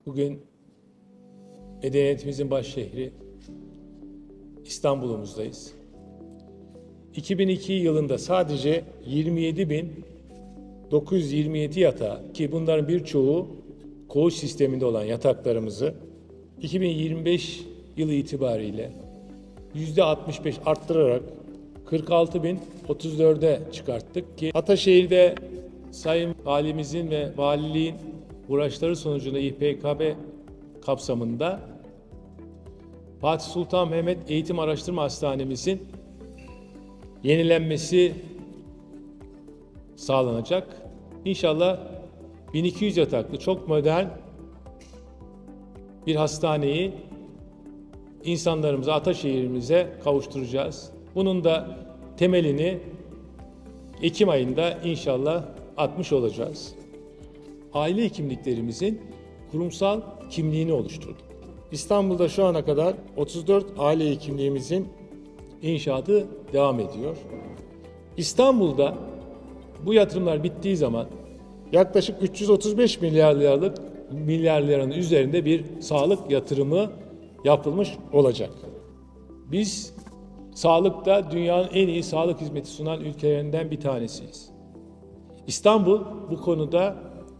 Bugün medeniyetimizin baş şehri İstanbul'umuzdayız. 2002 yılında sadece 27.927 yatağı, ki bunların birçoğu koğuş sisteminde olan yataklarımızı 2025 yılı itibariyle %65 arttırarak 46.034'e çıkarttık ki Ataşehir'de Sayın Valimizin ve Valiliğin uğraşları sonucunda İPKB kapsamında Fatih Sultan Mehmet Eğitim Araştırma Hastanemizin yenilenmesi sağlanacak. İnşallah 1200 yataklı çok modern bir hastaneyi insanlarımıza, Ataşehir'imize kavuşturacağız. Bunun da temelini Ekim ayında inşallah atmış olacağız. Aile hekimliklerimizin kurumsal kimliğini oluşturduk. İstanbul'da şu ana kadar 34 aile hekimliğimizin inşaatı devam ediyor. İstanbul'da bu yatırımlar bittiği zaman yaklaşık 335 milyar liranın üzerinde bir sağlık yatırımı yapılmış olacak. Biz sağlıkta dünyanın en iyi sağlık hizmeti sunan ülkelerinden bir tanesiyiz. İstanbul bu konuda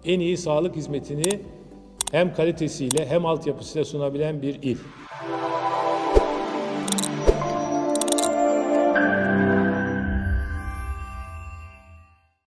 en iyi sağlık hizmetini hem kalitesiyle hem altyapısıyla sunabilen bir il.